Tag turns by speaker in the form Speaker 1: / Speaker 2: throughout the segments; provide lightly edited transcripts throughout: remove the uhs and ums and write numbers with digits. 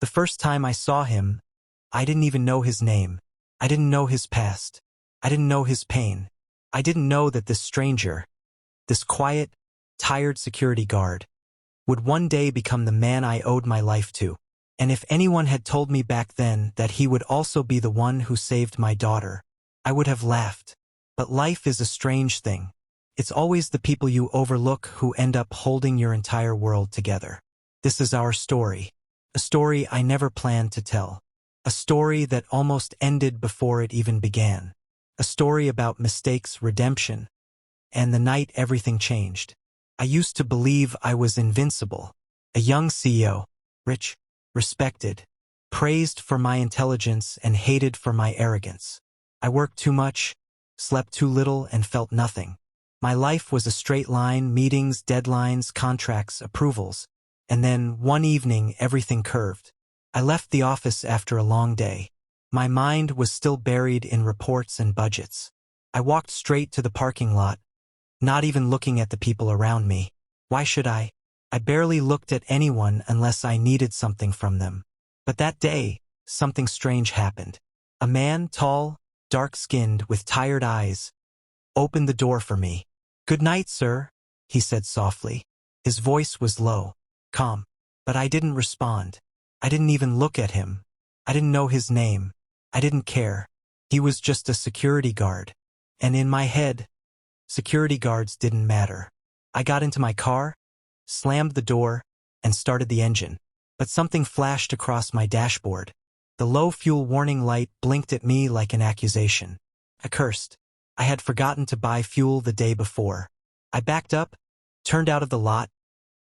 Speaker 1: The first time I saw him, I didn't even know his name. I didn't know his past. I didn't know his pain. I didn't know that this stranger, this quiet, tired security guard, would one day become the man I owed my life to. And if anyone had told me back then that he would also be the one who saved my daughter, I would have laughed. But life is a strange thing. It's always the people you overlook who end up holding your entire world together. This is our story. A story I never planned to tell. A story that almost ended before it even began. A story about mistakes, redemption, and the night everything changed. I used to believe I was invincible. A young CEO, rich, respected, praised for my intelligence and hated for my arrogance. I worked too much, slept too little, and felt nothing. My life was a straight line, meetings, deadlines, contracts, approvals. And then, one evening, everything curved. I left the office after a long day. My mind was still buried in reports and budgets. I walked straight to the parking lot, not even looking at the people around me. Why should I? I barely looked at anyone unless I needed something from them. But that day, something strange happened. A man, tall, dark-skinned, with tired eyes, opened the door for me. "Good night, sir," he said softly. His voice was low, calm, but I didn't respond. I didn't even look at him. I didn't know his name. I didn't care. He was just a security guard. And in my head, security guards didn't matter. I got into my car, slammed the door, and started the engine. But something flashed across my dashboard. The low fuel warning light blinked at me like an accusation. I cursed. I had forgotten to buy fuel the day before. I backed up, turned out of the lot,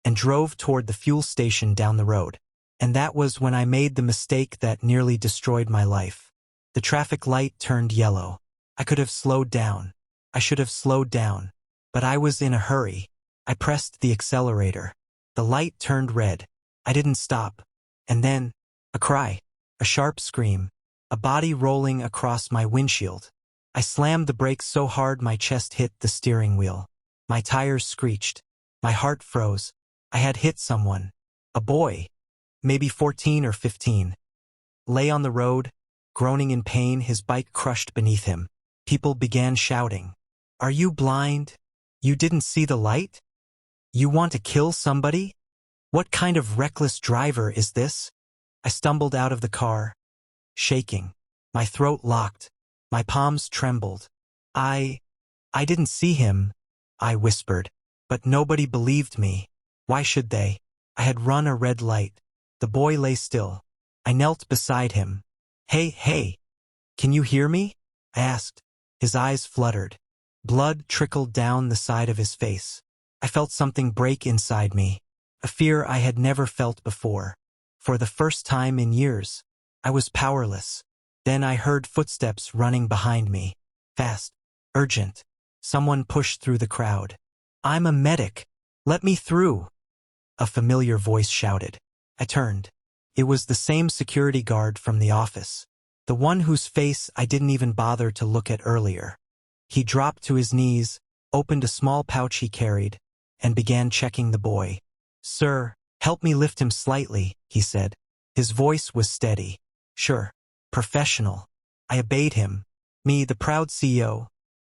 Speaker 1: and drove toward the fuel station down the road. And that was when I made the mistake that nearly destroyed my life. The traffic light turned yellow. I could have slowed down. I should have slowed down. But I was in a hurry. I pressed the accelerator. The light turned red. I didn't stop. And then, a cry. A sharp scream. A body rolling across my windshield. I slammed the brakes so hard my chest hit the steering wheel. My tires screeched. My heart froze. I had hit someone. A boy, maybe 14 or 15. Lay on the road, groaning in pain, his bike crushed beneath him. People began shouting. "Are you blind? You didn't see the light? You want to kill somebody? What kind of reckless driver is this?" I stumbled out of the car, shaking. My throat locked. My palms trembled. I didn't see him," I whispered. But nobody believed me. Why should they? I had run a red light. The boy lay still. I knelt beside him. Hey, can you hear me?" I asked. His eyes fluttered. Blood trickled down the side of his face. I felt something break inside me, a fear I had never felt before. For the first time in years, I was powerless. Then I heard footsteps running behind me. Fast, urgent. Someone pushed through the crowd. "I'm a medic. Let me through," a familiar voice shouted. I turned. It was the same security guard from the office, the one whose face I didn't even bother to look at earlier. He dropped to his knees, opened a small pouch he carried, and began checking the boy. "Sir, help me lift him slightly," he said. His voice was steady. Sure. Professional. I obeyed him. Me, the proud CEO,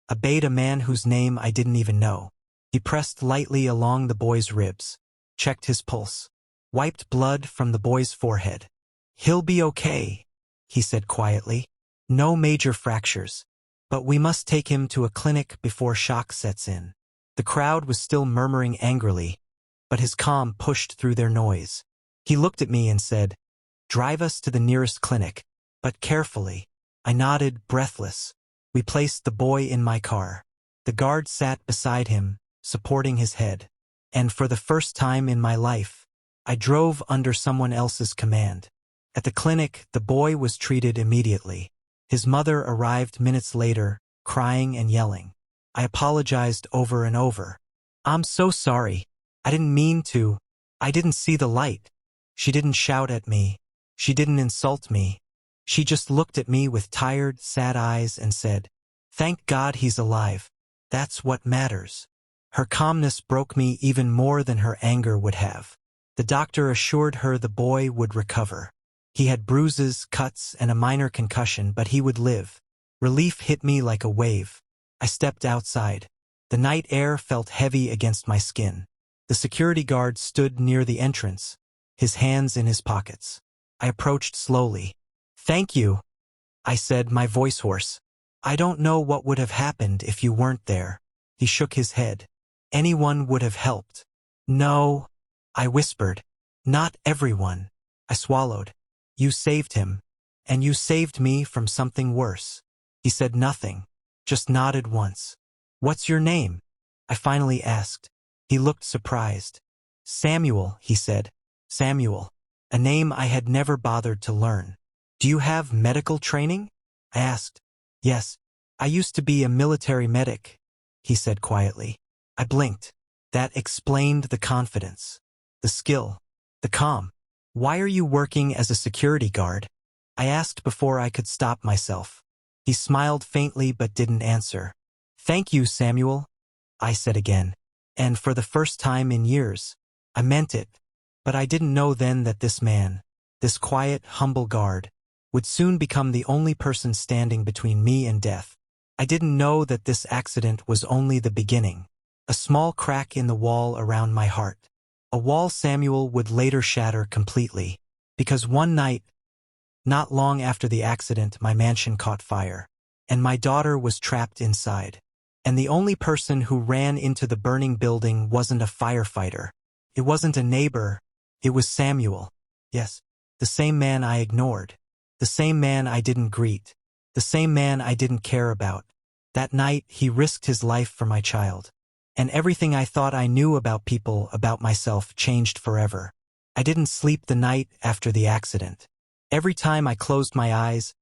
Speaker 1: obeyed a man whose name I didn't even know. He pressed lightly along the boy's ribs, checked his pulse, wiped blood from the boy's forehead. "He'll be okay," he said quietly. "No major fractures. But we must take him to a clinic before shock sets in." The crowd was still murmuring angrily, but his calm pushed through their noise. He looked at me and said, "Drive us to the nearest clinic, but carefully." I nodded, breathless. We placed the boy in my car. The guard sat beside him, supporting his head. And for the first time in my life, I drove under someone else's command. At the clinic, the boy was treated immediately. His mother arrived minutes later, crying and yelling. I apologized over and over. "I'm so sorry. I didn't mean to. I didn't see the light." She didn't shout at me. She didn't insult me. She just looked at me with tired, sad eyes and said, "Thank God he's alive. That's what matters." Her calmness broke me even more than her anger would have. The doctor assured her the boy would recover. He had bruises, cuts, and a minor concussion, but he would live. Relief hit me like a wave. I stepped outside. The night air felt heavy against my skin. The security guard stood near the entrance, his hands in his pockets. I approached slowly. "Thank you," I said, my voice hoarse. "I don't know what would have happened if you weren't there." He shook his head. "Anyone would have helped." "No," I whispered. "Not everyone." I swallowed. "You saved him, and you saved me from something worse." He said nothing, just nodded once. "What's your name?" I finally asked. He looked surprised. "Samuel," he said. Samuel, a name I had never bothered to learn. "Do you have medical training?" I asked. "Yes, I used to be a military medic," he said quietly. I blinked. That explained the confidence, the skill, the calm. "Why are you working as a security guard?" I asked before I could stop myself. He smiled faintly but didn't answer. "Thank you, Samuel," I said again. And for the first time in years, I meant it. But I didn't know then that this man, this quiet, humble guard, would soon become the only person standing between me and death. I didn't know that this accident was only the beginning, a small crack in the wall around my heart. A wall Samuel would later shatter completely, because one night, not long after the accident, my mansion caught fire, and my daughter was trapped inside. And the only person who ran into the burning building wasn't a firefighter. It wasn't a neighbor. It was Samuel. Yes, the same man I ignored. The same man I didn't greet. The same man I didn't care about. That night, he risked his life for my child. And everything I thought I knew about people, about myself, changed forever. I didn't sleep the night after the accident. Every time I closed my eyes,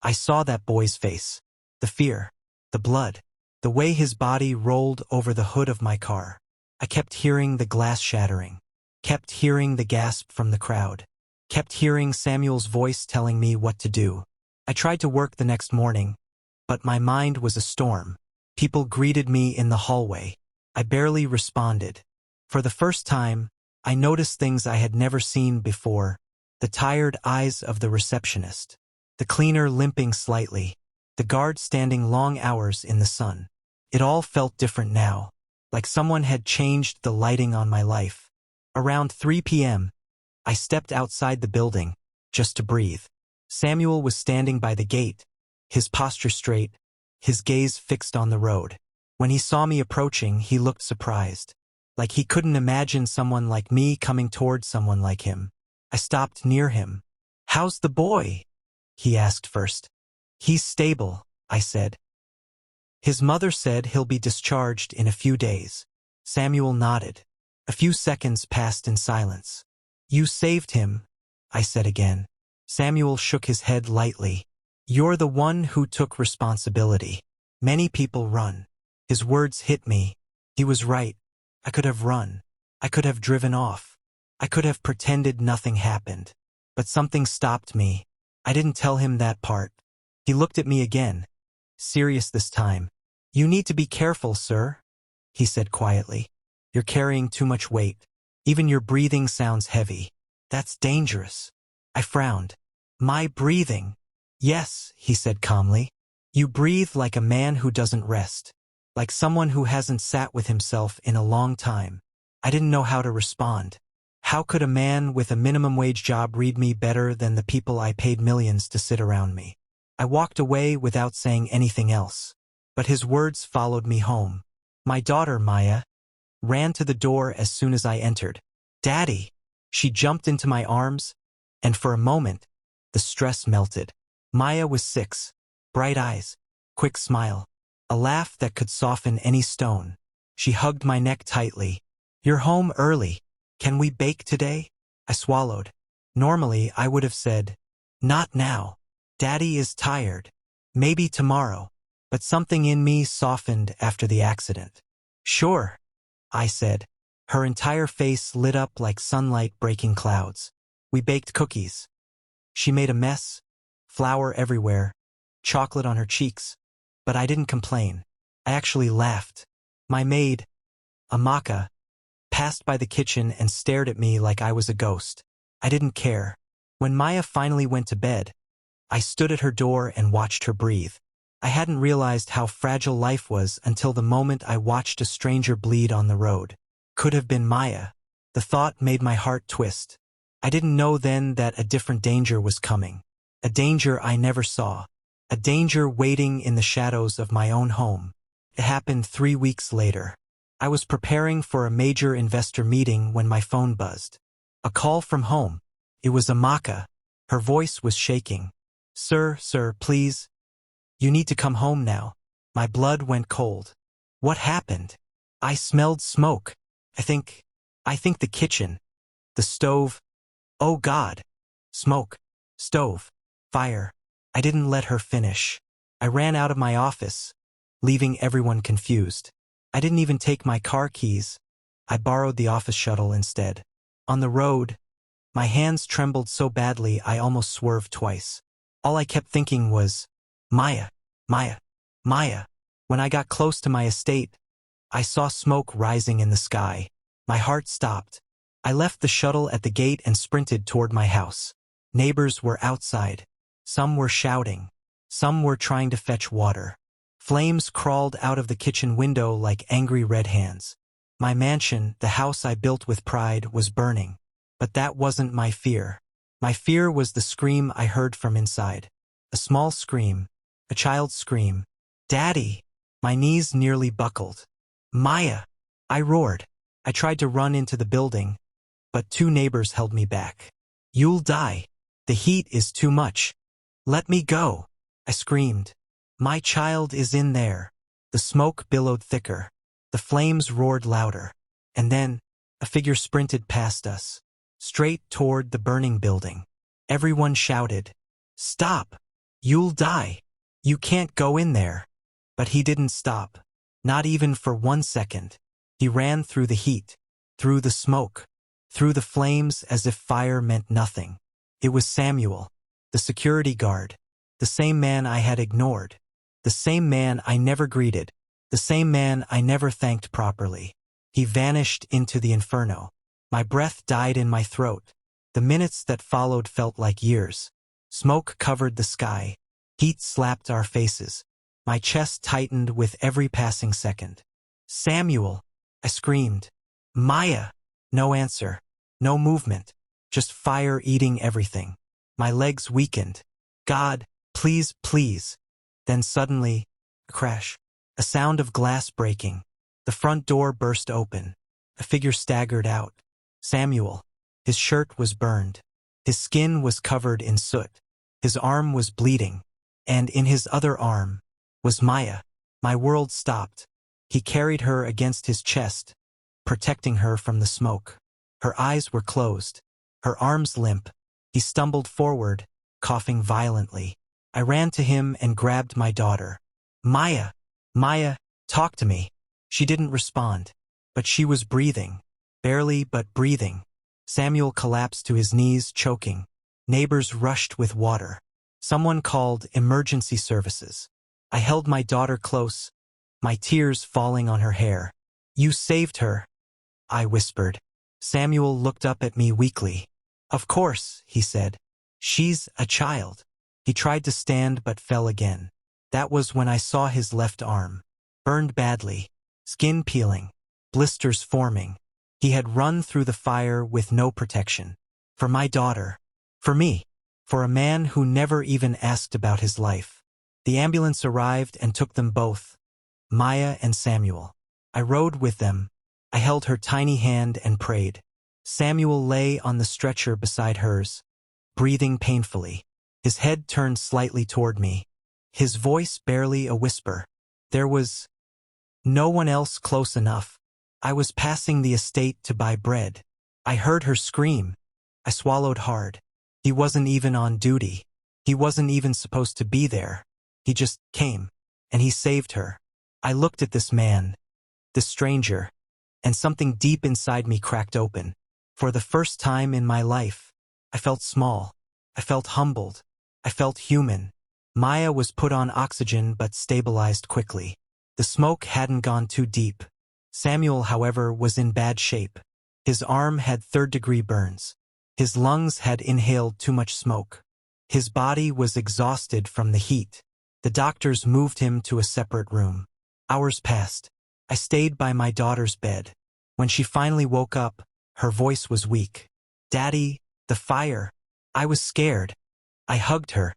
Speaker 1: I saw that boy's face. The fear, the blood, the way his body rolled over the hood of my car. I kept hearing the glass shattering, kept hearing the gasp from the crowd, kept hearing Samuel's voice telling me what to do. I tried to work the next morning, but my mind was a storm. People greeted me in the hallway. I barely responded. For the first time, I noticed things I had never seen before. The tired eyes of the receptionist, the cleaner limping slightly, the guard standing long hours in the sun. It all felt different now, like someone had changed the lighting on my life. Around 3 p.m., I stepped outside the building, just to breathe. Samuel was standing by the gate, his posture straight, his gaze fixed on the road. When he saw me approaching, he looked surprised, like he couldn't imagine someone like me coming toward someone like him. I stopped near him. "How's the boy?" he asked first. "He's stable," I said. "His mother said he'll be discharged in a few days." Samuel nodded. A few seconds passed in silence. "You saved him," I said again. Samuel shook his head lightly. "You're the one who took responsibility. Many people run." His words hit me. He was right. I could have run. I could have driven off. I could have pretended nothing happened. But something stopped me. I didn't tell him that part. He looked at me again, serious this time. "You need to be careful, sir," he said quietly. "You're carrying too much weight. Even your breathing sounds heavy. That's dangerous." I frowned. "My breathing?" "Yes," he said calmly. "You breathe like a man who doesn't rest, like someone who hasn't sat with himself in a long time." I didn't know how to respond. How could a man with a minimum wage job read me better than the people I paid millions to sit around me? I walked away without saying anything else. But his words followed me home. My daughter, Maya, ran to the door as soon as I entered. "Daddy!" She jumped into my arms, and for a moment, the stress melted. Maya was 6, bright eyes, quick smile, a laugh that could soften any stone. She hugged my neck tightly. "You're home early. Can we bake today?" I swallowed. Normally, I would have said, "Not now. Daddy is tired. Maybe tomorrow." But something in me softened after the accident. "Sure," I said. Her entire face lit up like sunlight breaking clouds. We baked cookies. She made a mess, flour everywhere, chocolate on her cheeks. But I didn't complain. I actually laughed. My maid, Amaka, passed by the kitchen and stared at me like I was a ghost. I didn't care. When Maya finally went to bed, I stood at her door and watched her breathe. I hadn't realized how fragile life was until the moment I watched a stranger bleed on the road. Could have been Maya. The thought made my heart twist. I didn't know then that a different danger was coming. A danger I never saw. A danger waiting in the shadows of my own home. It happened 3 weeks later. I was preparing for a major investor meeting when my phone buzzed. A call from home. It was Amaka. Her voice was shaking. Sir, please. You need to come home now. My blood went cold. What happened? I smelled smoke. I think the kitchen. The stove. Oh God. Smoke. Stove. Fire. I didn't let her finish. I ran out of my office, leaving everyone confused. I didn't even take my car keys. I borrowed the office shuttle instead. On the road, my hands trembled so badly I almost swerved twice. All I kept thinking was, Maya, Maya, Maya. When I got close to my estate, I saw smoke rising in the sky. My heart stopped. I left the shuttle at the gate and sprinted toward my house. Neighbors were outside. Some were shouting. Some were trying to fetch water. Flames crawled out of the kitchen window like angry red hands. My mansion, the house I built with pride, was burning. But that wasn't my fear. My fear was the scream I heard from inside. A small scream. A child's scream. Daddy! My knees nearly buckled. Maya! I roared. I tried to run into the building, but 2 neighbors held me back. You'll die. The heat is too much. Let me go. I screamed. My child is in there. The smoke billowed thicker. The flames roared louder. And then, a figure sprinted past us, straight toward the burning building. Everyone shouted, Stop! You'll die! You can't go in there. But he didn't stop. Not even for 1 second. He ran through the heat, through the smoke, through the flames as if fire meant nothing. It was Samuel, the security guard, the same man I had ignored, the same man I never greeted, the same man I never thanked properly. He vanished into the inferno. My breath died in my throat. The minutes that followed felt like years. Smoke covered the sky. Heat slapped our faces. My chest tightened with every passing second. Samuel! I screamed. Maya! No answer. No movement. Just fire eating everything. My legs weakened. God, please, please. Then suddenly, a crash. A sound of glass breaking. The front door burst open. A figure staggered out. Samuel. His shirt was burned. His skin was covered in soot. His arm was bleeding. And in his other arm was Maya. My world stopped. He carried her against his chest, protecting her from the smoke. Her eyes were closed. Her arms limp. He stumbled forward, coughing violently. I ran to him and grabbed my daughter. Maya! Maya, talk to me. She didn't respond. But she was breathing. Barely, but breathing. Samuel collapsed to his knees, choking. Neighbors rushed with water. Someone called emergency services. I held my daughter close, my tears falling on her hair. You saved her, I whispered. Samuel looked up at me weakly. Of course, he said. She's a child. He tried to stand but fell again. That was when I saw his left arm. Burned badly. Skin peeling. Blisters forming. He had run through the fire with no protection. For my daughter. For me. For a man who never even asked about his life. The ambulance arrived and took them both. Maya and Samuel. I rode with them. I held her tiny hand and prayed. Samuel lay on the stretcher beside hers, breathing painfully. His head turned slightly toward me. His voice barely a whisper. There was no one else close enough. I was passing the estate to buy bread. I heard her scream. I swallowed hard. He wasn't even on duty. He wasn't even supposed to be there. He just came, and he saved her. I looked at this man, this stranger, and something deep inside me cracked open. For the first time in my life, I felt small. I felt humbled. I felt human. Maya was put on oxygen but stabilized quickly. The smoke hadn't gone too deep. Samuel, however, was in bad shape. His arm had third-degree burns. His lungs had inhaled too much smoke. His body was exhausted from the heat. The doctors moved him to a separate room. Hours passed. I stayed by my daughter's bed. When she finally woke up, her voice was weak. "Daddy, the fire." I was scared. I hugged her,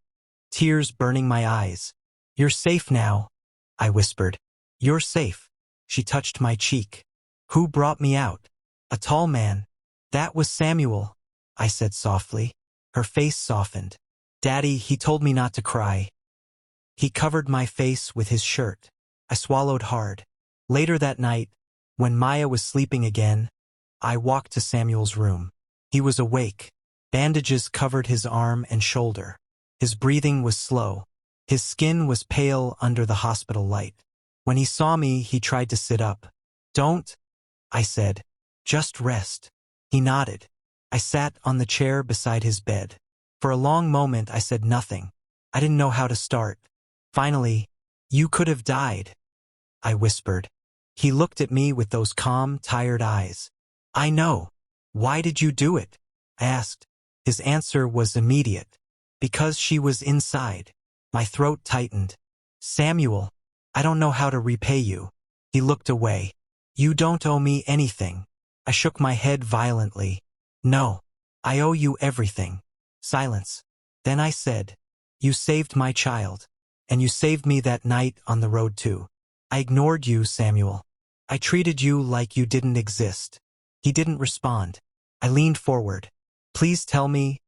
Speaker 1: tears burning my eyes. "You're safe now," I whispered. "You're safe." She touched my cheek. "Who brought me out?" "A tall man." "That was Samuel," I said softly. Her face softened. "Daddy, he told me not to cry." He covered my face with his shirt. I swallowed hard. Later that night, when Maya was sleeping again, I walked to Samuel's room. He was awake. Bandages covered his arm and shoulder. His breathing was slow. His skin was pale under the hospital light. When he saw me, he tried to sit up. "Don't," I said. "Just rest." He nodded. I sat on the chair beside his bed. For a long moment, I said nothing. I didn't know how to start. Finally, "You could have died," I whispered. He looked at me with those calm, tired eyes. "I know. Why did you do it?" I asked. His answer was immediate. "Because she was inside." My throat tightened. "Samuel, I don't know how to repay you." He looked away. "You don't owe me anything." I shook my head violently. "No, I owe you everything." Silence. Then I said, "You saved my child. And you saved me that night on the road too. I ignored you, Samuel. I treated you like you didn't exist." He didn't respond. I leaned forward. "Please tell me,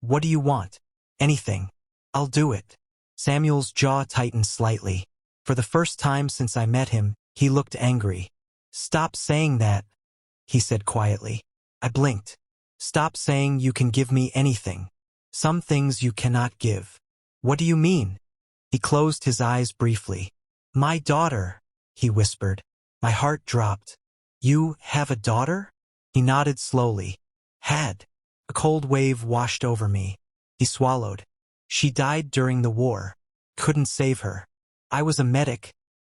Speaker 1: what do you want?" "Anything. I'll do it." Samuel's jaw tightened slightly. For the first time since I met him, he looked angry. "Stop saying that," he said quietly. I blinked. "Stop saying you can give me anything. Some things you cannot give." "What do you mean?" He closed his eyes briefly. "My daughter," he whispered. My heart dropped. "You have a daughter?" He nodded slowly. "Had." A cold wave washed over me. He swallowed. "She died during the war. Couldn't save her. I was a medic,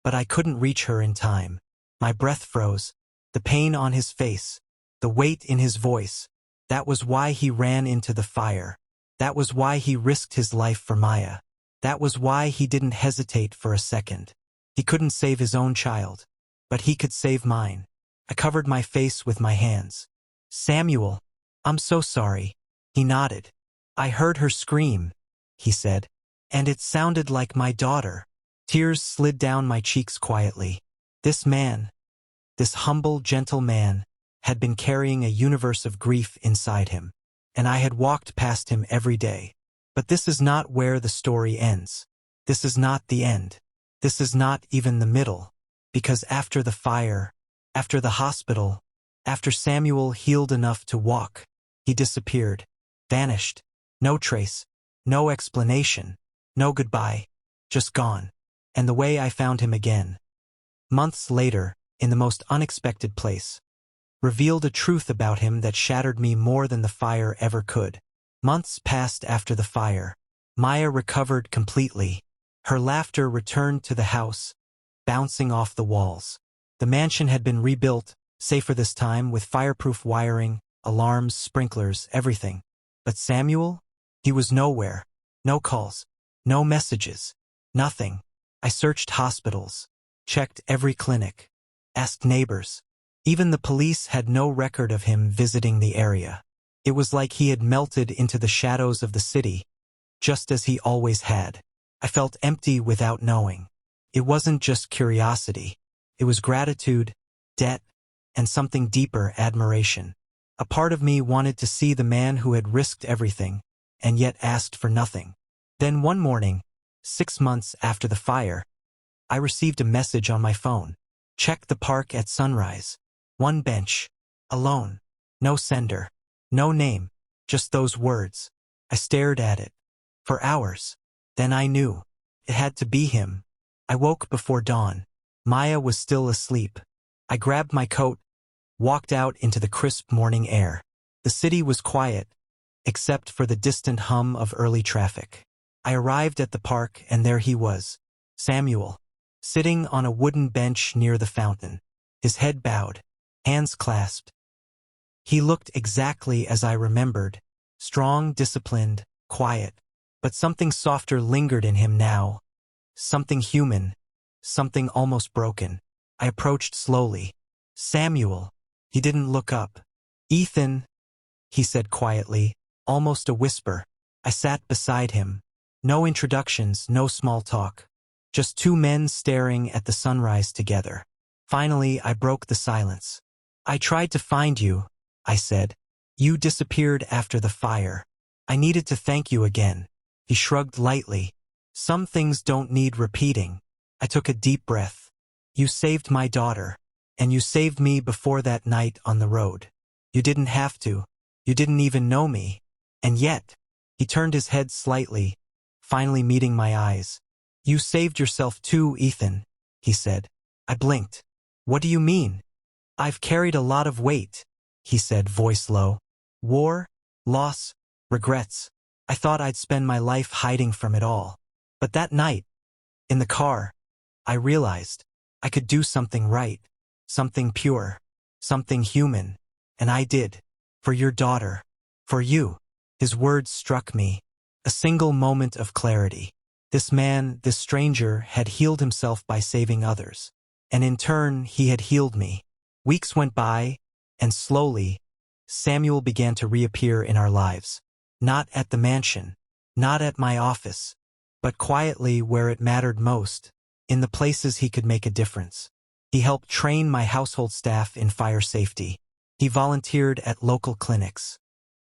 Speaker 1: but I couldn't reach her in time." My breath froze. The pain on his face. The weight in his voice. That was why he ran into the fire. That was why he risked his life for Maya. That was why he didn't hesitate for a second. He couldn't save his own child, but he could save mine. I covered my face with my hands. "Samuel, I'm so sorry." He nodded. "I heard her scream," he said, "and it sounded like my daughter." Tears slid down my cheeks quietly. This man, this humble, gentle man, had been carrying a universe of grief inside him, and I had walked past him every day. But this is not where the story ends. This is not the end. This is not even the middle. Because after the fire, after the hospital, after Samuel healed enough to walk, he disappeared, vanished. No trace, no explanation, no goodbye, just gone. And the way I found him again, months later, in the most unexpected place, revealed a truth about him that shattered me more than the fire ever could. Months passed after the fire. Maya recovered completely. Her laughter returned to the house, bouncing off the walls. The mansion had been rebuilt, safer this time, with fireproof wiring, alarms, sprinklers, everything. But Samuel? He was nowhere. No calls. No messages. Nothing. I searched hospitals, checked every clinic, asked neighbors. Even the police had no record of him visiting the area. It was like he had melted into the shadows of the city, just as he always had. I felt empty without knowing. It wasn't just curiosity. It was gratitude, debt, and something deeper, admiration. A part of me wanted to see the man who had risked everything, and yet asked for nothing. Then one morning, 6 months after the fire, I received a message on my phone. "Check the park at sunrise. One bench. Alone. No sender. No name. Just those words." I stared at it. For hours. Then I knew. It had to be him. I woke before dawn. Maya was still asleep. I grabbed my coat, walked out into the crisp morning air. The city was quiet, except for the distant hum of early traffic. I arrived at the park, and there he was, Samuel, sitting on a wooden bench near the fountain, his head bowed, hands clasped. He looked exactly as I remembered. Strong, disciplined, quiet. But something softer lingered in him now. Something human. Something almost broken. I approached slowly. Samuel. He didn't look up. Ethan, he said quietly, almost a whisper. I sat beside him. No introductions, no small talk. Just two men staring at the sunrise together. Finally, I broke the silence. I tried to find you, I said. You disappeared after the fire. I needed to thank you again. He shrugged lightly. Some things don't need repeating. I took a deep breath. You saved my daughter. And you saved me before that night on the road. You didn't have to. You didn't even know me. And yet, he turned his head slightly, finally meeting my eyes. You saved yourself too, Ethan, he said. I blinked. What do you mean? I've carried a lot of weight, he said, voice low. War, loss, regrets. I thought I'd spend my life hiding from it all. But that night, in the car, I realized I could do something right, something pure, something human. And I did. For your daughter. For you. His words struck me. A single moment of clarity. This man, this stranger, had healed himself by saving others. And in turn, he had healed me. Weeks went by, and slowly, Samuel began to reappear in our lives. Not at the mansion, not at my office, but quietly where it mattered most, in the places he could make a difference. He helped train my household staff in fire safety. He volunteered at local clinics.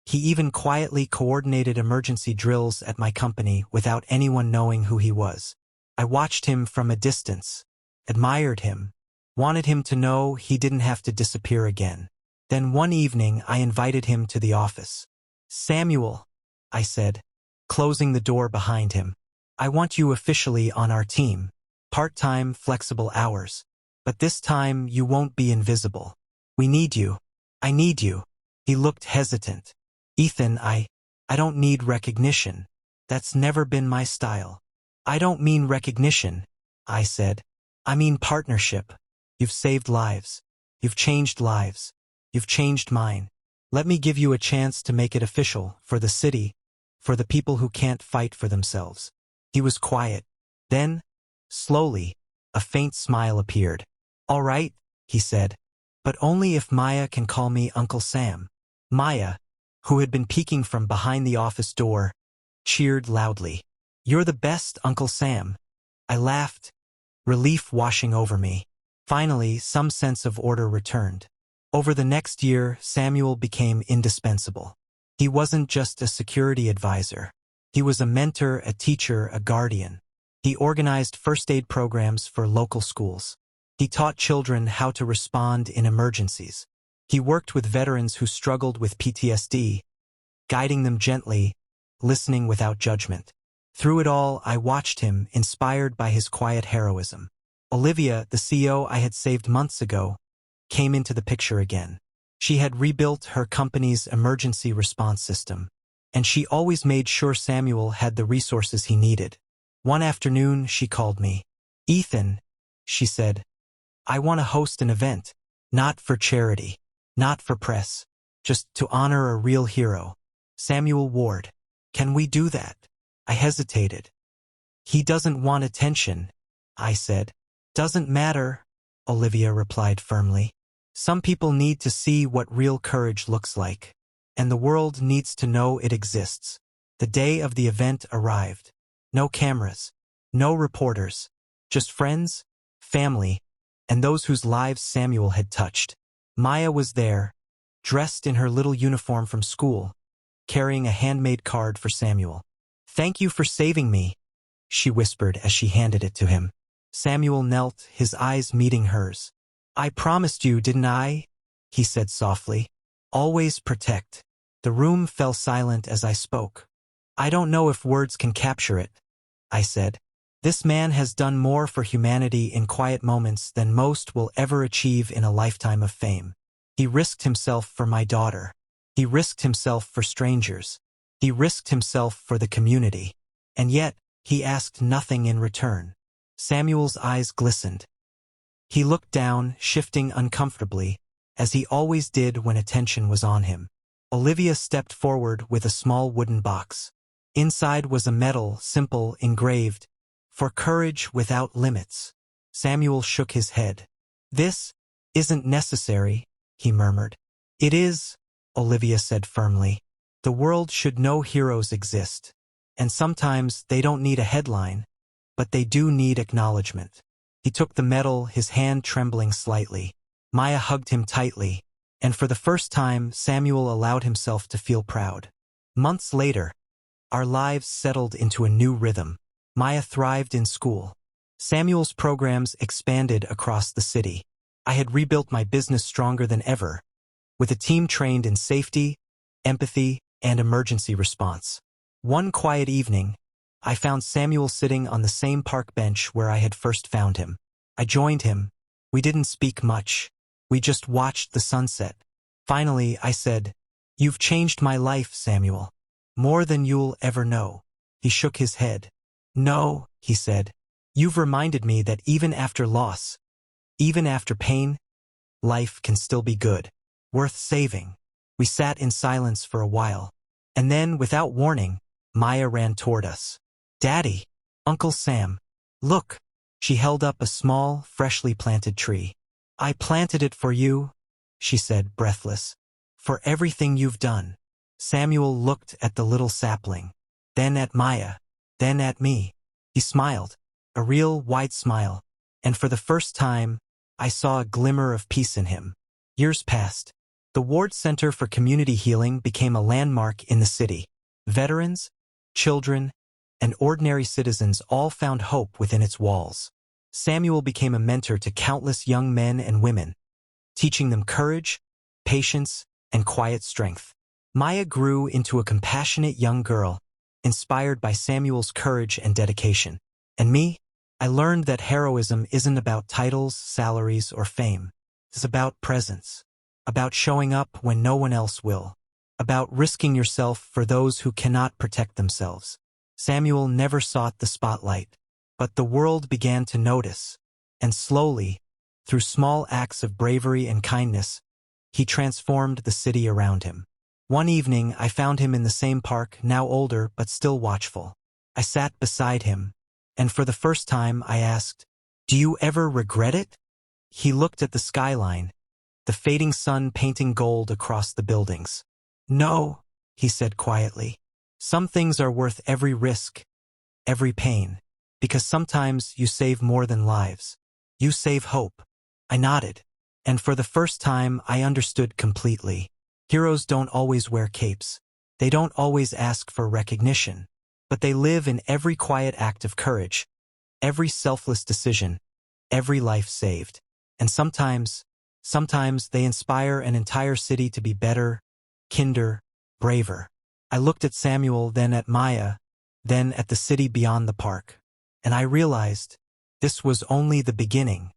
Speaker 1: He even quietly coordinated emergency drills at my company without anyone knowing who he was. I watched him from a distance, admired him, wanted him to know he didn't have to disappear again. Then one evening I invited him to the office. Samuel, I said, closing the door behind him. I want you officially on our team. Part-time, flexible hours. But this time you won't be invisible. We need you. I need you. He looked hesitant. Ethan, I don't need recognition. That's never been my style. I don't mean recognition, I said. I mean partnership. You've saved lives. You've changed lives. You've changed mine. Let me give you a chance to make it official for the city, for the people who can't fight for themselves. He was quiet. Then, slowly, a faint smile appeared. All right, he said, but only if Maya can call me Uncle Sam. Maya, who had been peeking from behind the office door, cheered loudly. You're the best, Uncle Sam. I laughed, relief washing over me. Finally, some sense of order returned. Over the next year, Samuel became indispensable. He wasn't just a security advisor. He was a mentor, a teacher, a guardian. He organized first aid programs for local schools. He taught children how to respond in emergencies. He worked with veterans who struggled with PTSD, guiding them gently, listening without judgment. Through it all, I watched him, inspired by his quiet heroism. Olivia, the CEO I had saved months ago, came into the picture again. She had rebuilt her company's emergency response system, and she always made sure Samuel had the resources he needed. One afternoon, she called me. Ethan, she said, I want to host an event, not for charity, not for press, just to honor a real hero, Samuel Ward. Can we do that? I hesitated. He doesn't want attention, I said. Doesn't matter, Olivia replied firmly. Some people need to see what real courage looks like, and the world needs to know it exists. The day of the event arrived. No cameras, no reporters, just friends, family, and those whose lives Samuel had touched. Maya was there, dressed in her little uniform from school, carrying a handmade card for Samuel. Thank you for saving me, she whispered as she handed it to him. Samuel knelt, his eyes meeting hers. I promised you, didn't I? He said softly. Always protect. The room fell silent as I spoke. I don't know if words can capture it, I said. This man has done more for humanity in quiet moments than most will ever achieve in a lifetime of fame. He risked himself for my daughter. He risked himself for strangers. He risked himself for the community. And yet, he asked nothing in return. Samuel's eyes glistened. He looked down, shifting uncomfortably, as he always did when attention was on him. Olivia stepped forward with a small wooden box. Inside was a medal, simple, engraved, "For courage without limits." Samuel shook his head. "This isn't necessary," he murmured. "It is," Olivia said firmly. "The world should know heroes exist. And sometimes they don't need a headline, but they do need acknowledgement." He took the medal, his hand trembling slightly. Maya hugged him tightly, and for the first time Samuel allowed himself to feel proud. Months later, our lives settled into a new rhythm. Maya thrived in school. Samuel's programs expanded across the city. I had rebuilt my business stronger than ever, with a team trained in safety, empathy, and emergency response. One quiet evening, I found Samuel sitting on the same park bench where I had first found him. I joined him. We didn't speak much. We just watched the sunset. Finally, I said, "You've changed my life, Samuel. More than you'll ever know." He shook his head. "No," he said. "You've reminded me that even after loss, even after pain, life can still be good, worth saving." We sat in silence for a while, and then, without warning, Maya ran toward us. "Daddy, Uncle Sam, look." She held up a small, freshly planted tree. "I planted it for you," she said, breathless, "for everything you've done." Samuel looked at the little sapling, then at Maya, then at me. He smiled, a real wide smile, and for the first time, I saw a glimmer of peace in him. Years passed. The Ward Center for Community Healing became a landmark in the city. Veterans, children, and ordinary citizens all found hope within its walls. Samuel became a mentor to countless young men and women, teaching them courage, patience, and quiet strength. Maya grew into a compassionate young girl, inspired by Samuel's courage and dedication. And me? I learned that heroism isn't about titles, salaries, or fame. It's about presence, about showing up when no one else will, about risking yourself for those who cannot protect themselves. Samuel never sought the spotlight, but the world began to notice, and slowly, through small acts of bravery and kindness, he transformed the city around him. One evening, I found him in the same park, now older but still watchful. I sat beside him, and for the first time I asked, "Do you ever regret it?" He looked at the skyline, the fading sun painting gold across the buildings. "No," he said quietly. "Some things are worth every risk, every pain, because sometimes you save more than lives. You save hope." I nodded, and for the first time I understood completely. Heroes don't always wear capes. They don't always ask for recognition, but they live in every quiet act of courage, every selfless decision, every life saved. And sometimes they inspire an entire city to be better, kinder, braver. I looked at Samuel, then at Maya, then at the city beyond the park, and I realized this was only the beginning.